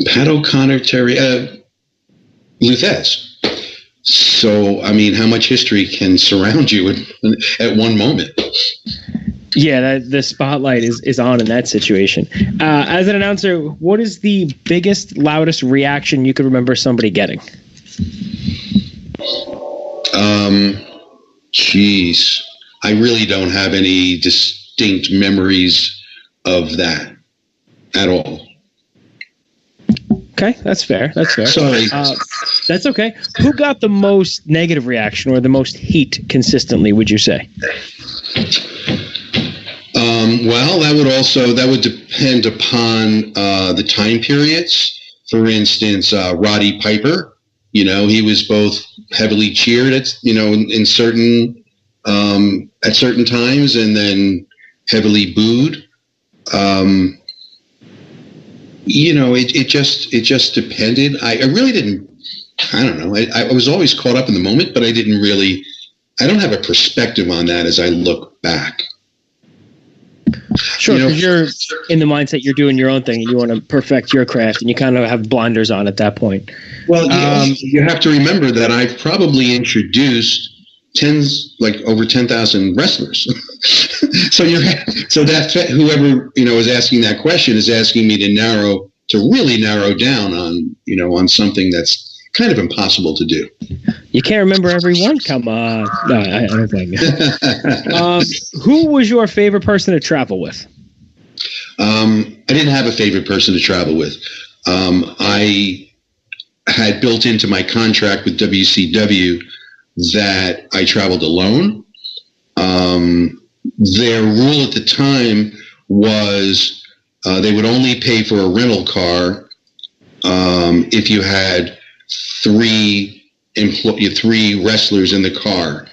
Pat O'Connor, Terry, Luthez. So, I mean, how much history can surround you at one moment? Yeah, the spotlight is on in that situation. As an announcer, what is the biggest, loudest reaction you could remember somebody getting? Geez, I really don't have any distinct memories of that at all. Okay, that's fair. Sorry. That's okay. Who got the most negative reaction or the most heat consistently, would you say? Well, that would depend upon the time periods. For instance, Roddy Piper, he was both heavily cheered at, in certain, at certain times, and then heavily booed. It just depended. I really didn't, I don't know. I was always caught up in the moment, but I don't have a perspective on that as I look back. Sure, because you're in the mindset you're doing your own thing and you want to perfect your craft and you kind of have blinders on at that point. Well, you have to remember that I've probably introduced over 10,000 wrestlers. so that whoever, is asking that question is asking me to really narrow down on something that's kind of impossible to do. You can't remember every one? Come on. No, I don't think. Who was your favorite person to travel with? I didn't have a favorite person to travel with. I had built into my contract with WCW that I traveled alone. Their rule at the time was they would only pay for a rental car if you had three wrestlers in the car.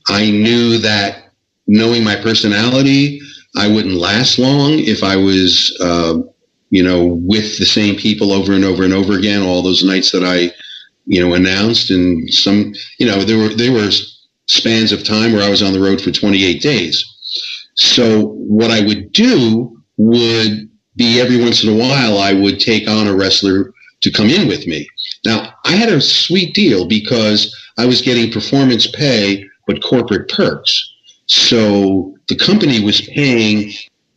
I knew that, knowing my personality, I wouldn't last long if I was, with the same people over and over and over again, all those nights that I, announced. And some, there were spans of time where I was on the road for 28 days. So what I would do would be every once in a while, I would take on a wrestler to come in with me. Now, I had a sweet deal because I was getting performance pay, but corporate perks. So the company was paying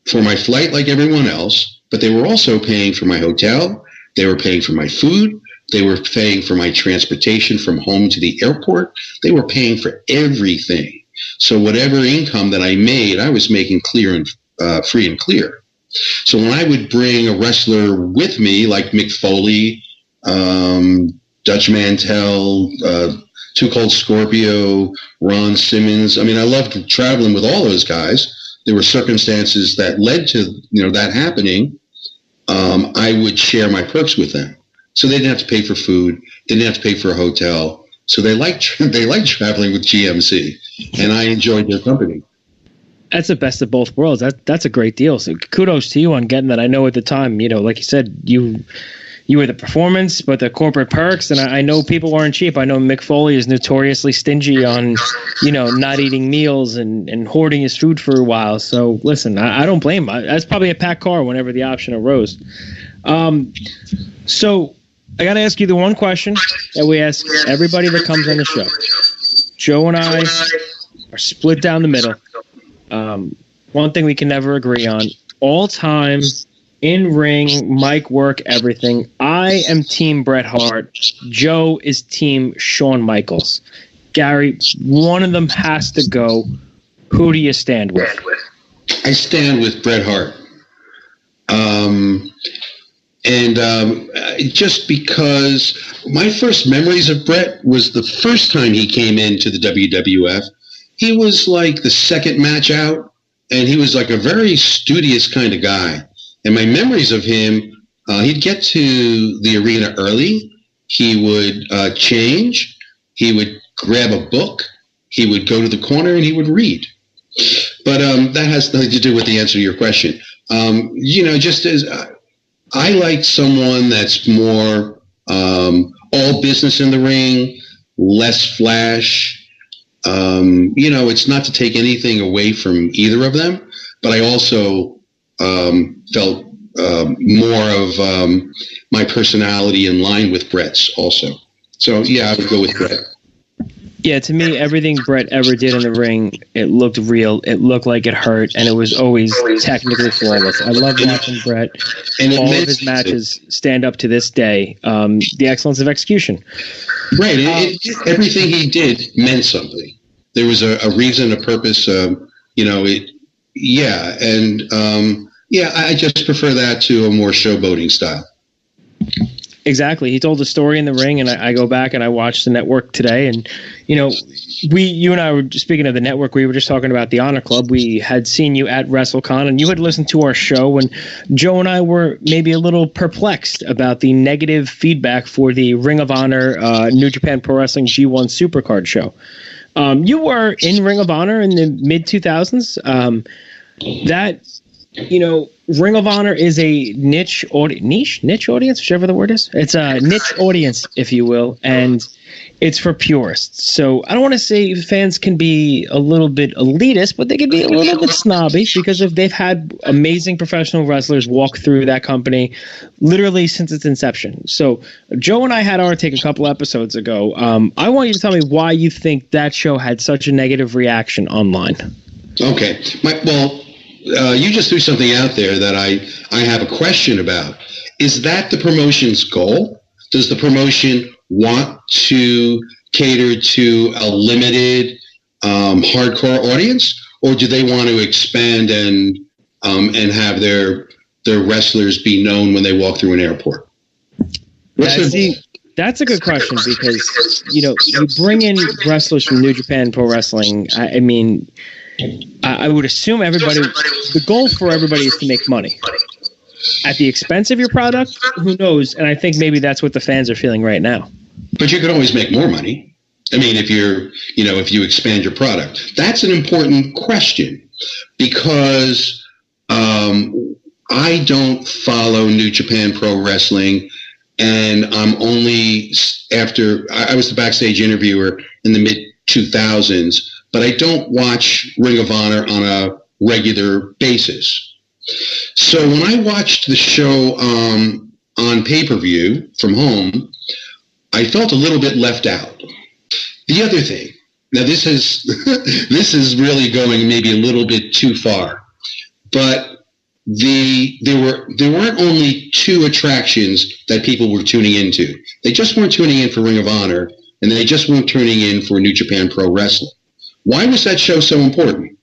for my flight like everyone else, but they were also paying for my hotel. They were paying for my food. They were paying for my transportation from home to the airport. They were paying for everything. So whatever income that I made, I was making clear and free and clear. So when I would bring a wrestler with me, like Mick Foley, Dutch Mantel, Too Cold Scorpio, Ron Simmons. I mean, I loved traveling with all those guys. There were circumstances that led to, that happening. I would share my perks with them. So they didn't have to pay for food. They didn't have to pay for a hotel. So they liked traveling with GMC, and I enjoyed their company. That's the best of both worlds. That's a great deal. So kudos to you on getting that. I know at the time, like you said, you were the performance, but the corporate perks. And I know people weren't cheap. I know Mick Foley is notoriously stingy on, not eating meals and hoarding his food for a while. So listen, I don't blame him. That's probably a packed car whenever the option arose. So I got to ask you the one question that we ask everybody that comes on the show. Joe and I are split down the middle. One thing we can never agree on: all time, in ring, mic work, everything. I am Team Bret Hart. Joe is Team Shawn Michaels. Gary, one of them has to go. Who do you stand with? I stand with Bret Hart. Just because my first memories of Bret was the first time he came into the WWF. He was like the second match out, and he was like a very studious kind of guy. And my memories of him, he'd get to the arena early. He would change. He would grab a book. He would go to the corner and he would read. But that has nothing to do with the answer to your question. Just as I like someone that's more all business in the ring, less flash. It's not to take anything away from either of them, but I also felt more of my personality in line with Brett's also. So, yeah, I would go with Brett. Yeah, to me, everything Brett ever did in the ring, it looked real. It looked like it hurt, and it was always technically flawless. I love watching Brett. And all of his matches stand up to this day. The excellence of execution. Right. Everything he did meant something. There was a reason, a purpose. I just prefer that to a more showboating style. Exactly. He told a story in the ring, and I go back and I watched the network today, and you and I were speaking of the network. We were just talking about the Honor Club. We had seen you at WrestleCon, and you had listened to our show, and Joe and I were maybe a little perplexed about the negative feedback for the Ring of Honor New Japan Pro Wrestling G1 Supercard show. You were in Ring of Honor in the mid 2000s. Ring of Honor is a niche audience, whichever the word is. It's a niche audience, if you will, and it's for purists. So I don't want to say fans can be a little bit elitist, but they can be a little bit snobby because they've had amazing professional wrestlers walk through that company literally since its inception. So Joe and I had our take a couple episodes ago. I want you to tell me why you think that show had such a negative reaction online. Okay. You just threw something out there that I have a question about. Is that the promotion's goal? Does the promotion want to cater to a limited hardcore audience, or do they want to expand and have their wrestlers be known when they walk through an airport? That's a good question because you bring in wrestlers from New Japan Pro Wrestling. I would assume the goal for everybody is to make money. At the expense of your product, who knows? And I think maybe that's what the fans are feeling right now. But you could always make more money. If you expand your product. That's an important question because I don't follow New Japan Pro Wrestling, and I'm only I was the backstage interviewer in the mid-2000s, but I don't watch Ring of Honor on a regular basis. So when I watched the show on pay-per-view from home, I felt a little bit left out. The other thing, now this is really going maybe a little bit too far, but there weren't only two attractions that people were tuning into. They just weren't tuning in for Ring of Honor, and they just weren't tuning in for New Japan Pro Wrestling. Why was that show so important?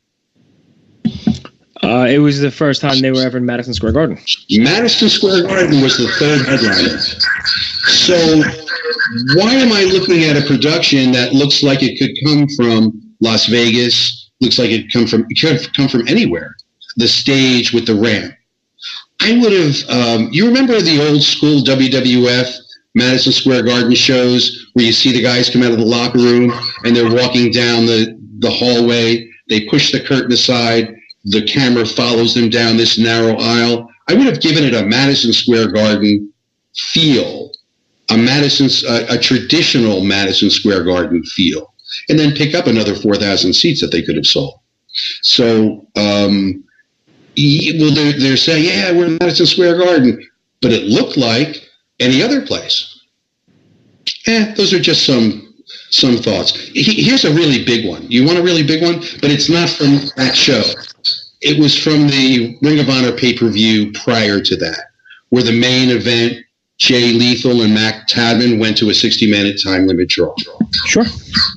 It was the first time they were ever in Madison Square Garden. Madison Square Garden was the third headliner. So why am I looking at a production that looks like it could come from Las Vegas, looks like it could come from anywhere? The stage with the ramp. I would have, you remember the old school WWF Madison Square Garden shows where you see the guys come out of the locker room and they're walking down the hallway. They push the curtain aside. The camera follows them down this narrow aisle. I would have given it a Madison Square Garden feel, a traditional Madison Square Garden feel, and then pick up another 4,000 seats that they could have sold. So, they're saying, yeah, we're in Madison Square Garden, but it looked like any other place. Those are just some thoughts. Here's a really big one. You want a really big one? But it's not from that show. It was from the Ring of Honor pay-per-view prior to that, where the main event, Jay Lethal and Mac Tadman went to a 60-minute time limit draw. Sure.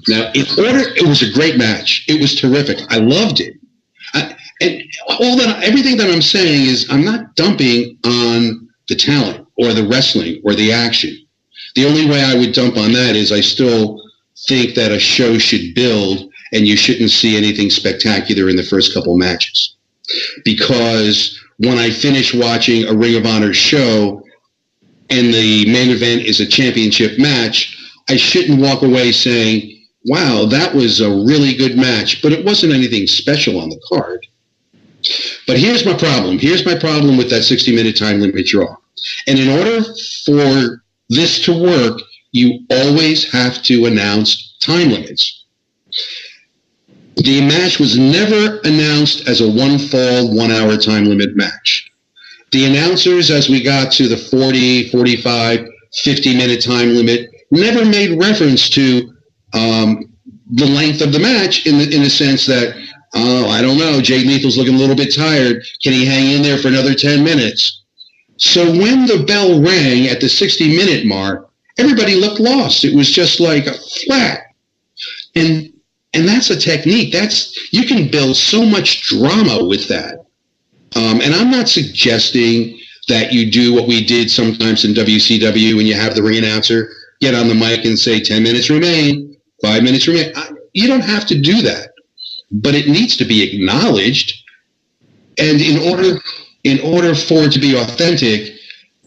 Now, it was a great match. It was terrific. I loved it. Everything that I'm saying is I'm not dumping on the talent or the wrestling or the action. The only way I would dump on that is I still think that a show should build and you shouldn't see anything spectacular in the first couple matches. Because when I finish watching a Ring of Honor show and the main event is a championship match, I shouldn't walk away saying, wow, that was a really good match, but it wasn't anything special on the card. But here's my problem. Here's my problem with that 60-minute time limit draw. And in order for this to work, you always have to announce time limits. The match was never announced as a one fall, 1 hour time limit match. The announcers, as we got to the 40, 45, 50-minute time limit, never made reference to the length of the match in the sense that, I don't know, Jay Lethal's looking a little bit tired. Can he hang in there for another 10 minutes? So when the bell rang at the 60-minute mark, everybody looked lost. It was just like a flat. And that's a technique. You can build so much drama with that. And I'm not suggesting that you do what we did sometimes in WCW when you have the ring announcer get on the mic and say 10 minutes remain, 5 minutes remain. You don't have to do that, but it needs to be acknowledged. And in order for it to be authentic,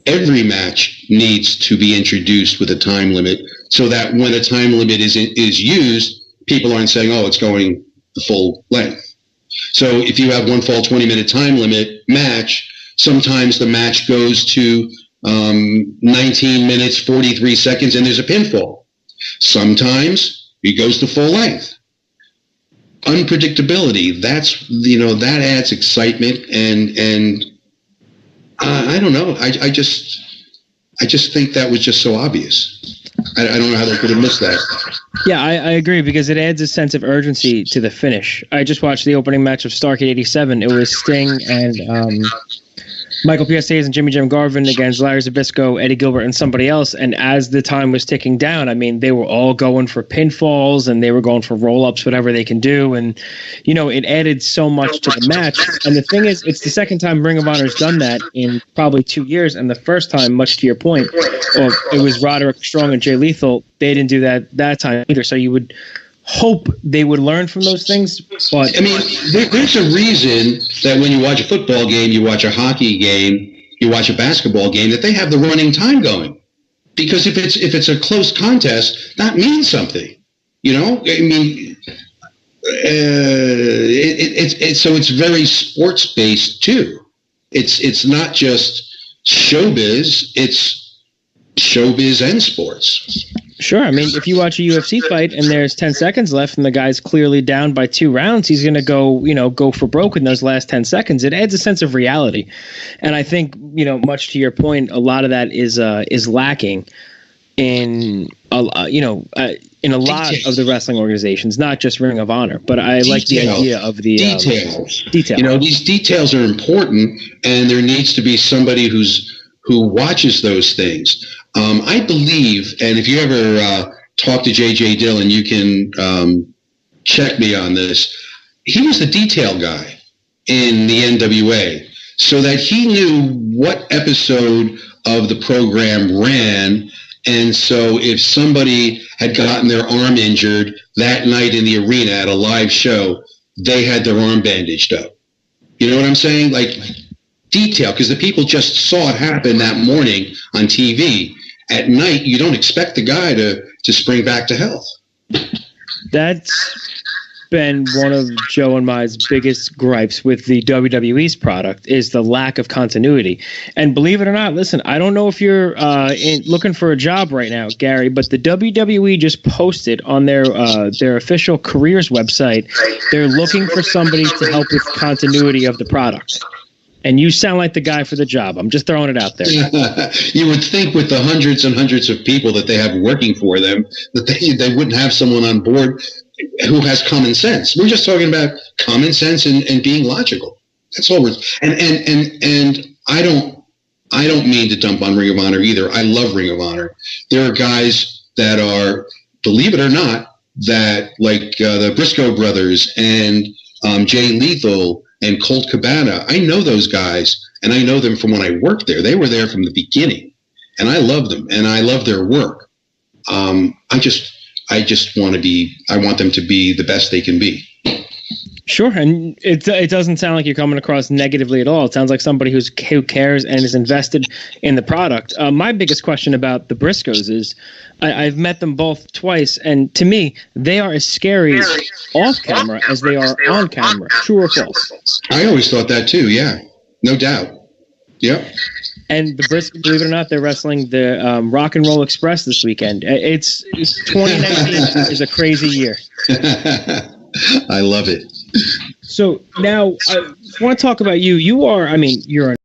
every match needs to be introduced with a time limit so that when a time limit is used, people aren't saying, oh, it's going the full length. So if you have one fall 20-minute time limit match, sometimes the match goes to 19 minutes, 43 seconds, and there's a pinfall. Sometimes it goes to full length. Unpredictability, that adds excitement, and I don't know. I just think that was just so obvious. I don't know how they could have missed that. Yeah, I agree, because it adds a sense of urgency to the finish. I just watched the opening match of Starrcade '87. It was Sting and Michael P.S. Hayes and Jimmy Jim Garvin against Larry Zbyszko, Eddie Gilbert, and somebody else. And as the time was ticking down, I mean, they were all going for pinfalls and they were going for roll-ups, whatever they can do. And, it added so much to the match. And the thing is, it's the second time Ring of Honor's done that in probably 2 years. And the first time, much to your point, it was Roderick Strong and Jay Lethal. They didn't do that time either. So you would hope they would learn from those things. But I mean, there's a reason that when you watch a football game, you watch a hockey game, you watch a basketball game, that they have the running time going. Because if it's a close contest, that means something. I mean, it's very sports based too. It's not just showbiz; it's showbiz and sports. Sure. I mean, if you watch a UFC fight and there's 10 seconds left and the guy's clearly down by 2 rounds, he's going to go for broke in those last 10 seconds. It adds a sense of reality. And I think, much to your point, a lot of that is lacking in a lot of the wrestling organizations, not just Ring of Honor. But I like the idea of the details. Detail. These details are important, and there needs to be somebody who watches those things. I believe, and if you ever talk to J.J. Dillon, you can check me on this. He was the detail guy in the NWA, so that he knew what episode of the program ran. And so if somebody had gotten their arm injured that night in the arena at a live show, they had their arm bandaged up. You know what I'm saying? Like detail, because the people just saw it happen that morning on TV. At night, you don't expect the guy to spring back to health. That's been one of Joe and my biggest gripes with the WWE's product, is the lack of continuity. And believe it or not, listen, I don't know if you're looking for a job right now, Gary, but the WWE just posted on their official careers website, they're looking for somebody to help with continuity of the product. And you sound like the guy for the job. I'm just throwing it out there. You would think with the hundreds and hundreds of people that they have working for them, that they wouldn't have someone on board who has common sense. We're just talking about common sense and being logical. That's all we're. And I don't mean to dump on Ring of Honor either. I love Ring of Honor. There are guys that are, believe it or not, that like the Briscoe brothers and Jay Lethal and Colt Cabana. I know those guys, and I know them from when I worked there. They were there from the beginning, and I love them, and I love their work. I just want them to be the best they can be. Sure, and it doesn't sound like you're coming across negatively at all. It sounds like somebody who cares and is invested in the product. My biggest question about the Briscoes is I've met them both twice, and to me, they are as scary off camera as they are on camera. True or false? I always thought that too. Yeah, no doubt. Yep. And the Briscoes, believe it or not, they're wrestling the Rock and Roll Express this weekend. It's 2019 is a crazy year. I love it. So now I want to talk about you. You are, I mean, you're